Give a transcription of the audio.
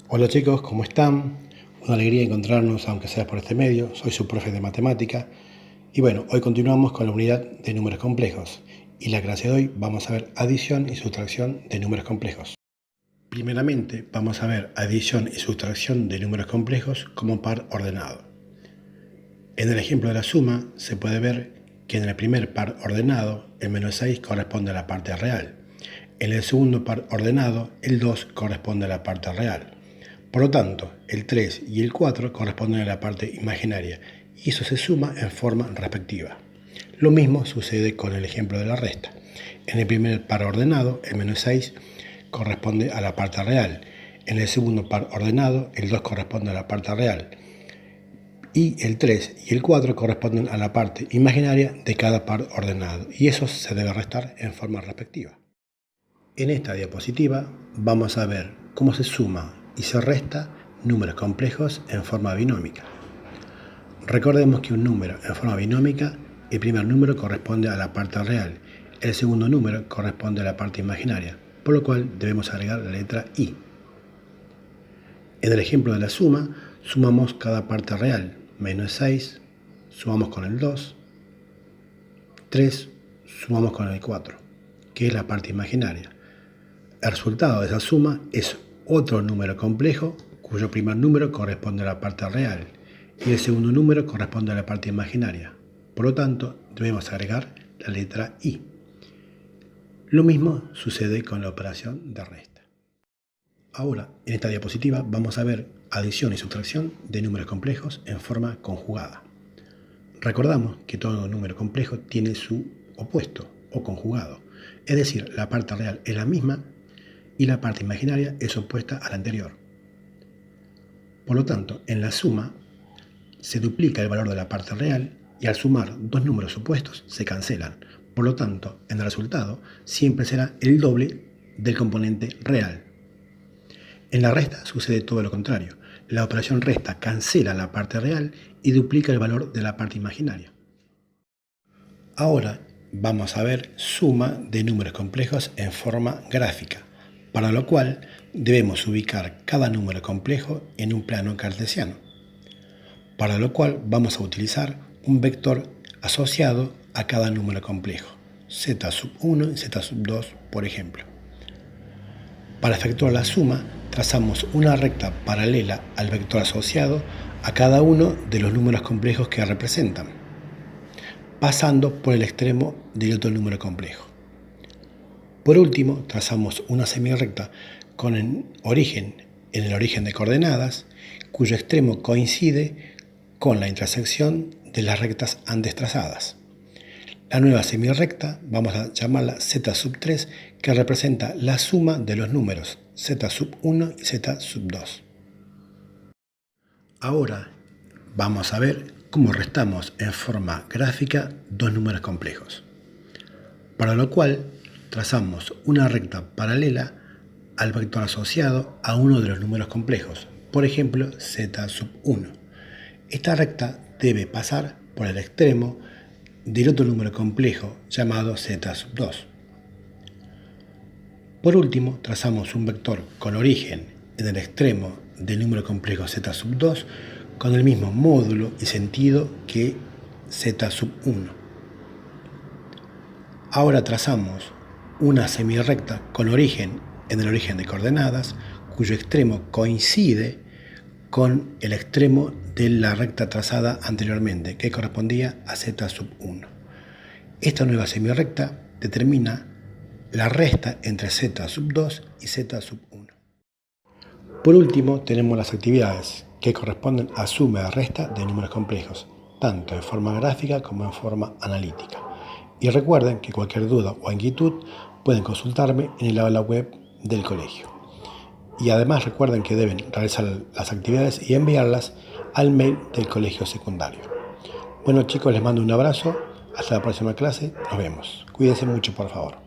Hola chicos, ¿cómo están? Una alegría encontrarnos, aunque sea por este medio. Soy su profe de matemática. Y bueno, hoy continuamos con la unidad de números complejos. Y la clase de hoy vamos a ver adición y sustracción de números complejos. Primeramente, vamos a ver adición y sustracción de números complejos como par ordenado. En el ejemplo de la suma, se puede ver que en el primer par ordenado, el menos 6 corresponde a la parte real. En el segundo par ordenado, el 2 corresponde a la parte real. Por lo tanto, el 3 y el 4 corresponden a la parte imaginaria y eso se suma en forma respectiva. Lo mismo sucede con el ejemplo de la resta. En el primer par ordenado, el menos 6 corresponde a la parte real. En el segundo par ordenado, el 2 corresponde a la parte real. Y el 3 y el 4 corresponden a la parte imaginaria de cada par ordenado. Y eso se debe restar en forma respectiva. En esta diapositiva vamos a ver cómo se suma y se resta números complejos en forma binómica. Recordemos que un número en forma binómica, el primer número corresponde a la parte real, el segundo número corresponde a la parte imaginaria, por lo cual debemos agregar la letra I. En el ejemplo de la suma, sumamos cada parte real, menos 6, sumamos con el 2, 3, sumamos con el 4, que es la parte imaginaria. El resultado de esa suma es otro número complejo cuyo primer número corresponde a la parte real y el segundo número corresponde a la parte imaginaria. Por lo tanto, debemos agregar la letra I. Lo mismo sucede con la operación de resta. Ahora, en esta diapositiva vamos a ver adición y sustracción de números complejos en forma conjugada. Recordamos que todo número complejo tiene su opuesto o conjugado, es decir, la parte real es la misma y la parte imaginaria es opuesta a la anterior. Por lo tanto, en la suma se duplica el valor de la parte real y al sumar dos números opuestos se cancelan. Por lo tanto, en el resultado siempre será el doble del componente real. En la resta sucede todo lo contrario. La operación resta cancela la parte real y duplica el valor de la parte imaginaria. Ahora vamos a ver suma de números complejos en forma gráfica, para lo cual debemos ubicar cada número complejo en un plano cartesiano, para lo cual vamos a utilizar un vector asociado a cada número complejo, z1 y z2 por ejemplo. Para efectuar la suma, trazamos una recta paralela al vector asociado a cada uno de los números complejos que representan, pasando por el extremo del otro número complejo. Por último, trazamos una semirrecta con el origen en el origen de coordenadas, cuyo extremo coincide con la intersección de las rectas antes trazadas. La nueva semirrecta vamos a llamarla z3, que representa la suma de los números z1 y z2. Ahora vamos a ver cómo restamos en forma gráfica dos números complejos, para lo cual trazamos una recta paralela al vector asociado a uno de los números complejos, por ejemplo z1. Esta recta debe pasar por el extremo del otro número complejo llamado z2. Por último, trazamos un vector con origen en el extremo del número complejo z2 con el mismo módulo y sentido que z1. Ahora trazamos una semirrecta con origen en el origen de coordenadas, cuyo extremo coincide con el extremo de la recta trazada anteriormente, que correspondía a z1. Esta nueva semirrecta determina la resta entre z2 y z1. Por último, tenemos las actividades que corresponden a suma y resta de números complejos, tanto en forma gráfica como en forma analítica. Y recuerden que cualquier duda o inquietud pueden consultarme en el aula web del colegio. Y además recuerden que deben realizar las actividades y enviarlas al mail del colegio secundario. Bueno chicos, les mando un abrazo. Hasta la próxima clase. Nos vemos. Cuídense mucho, por favor.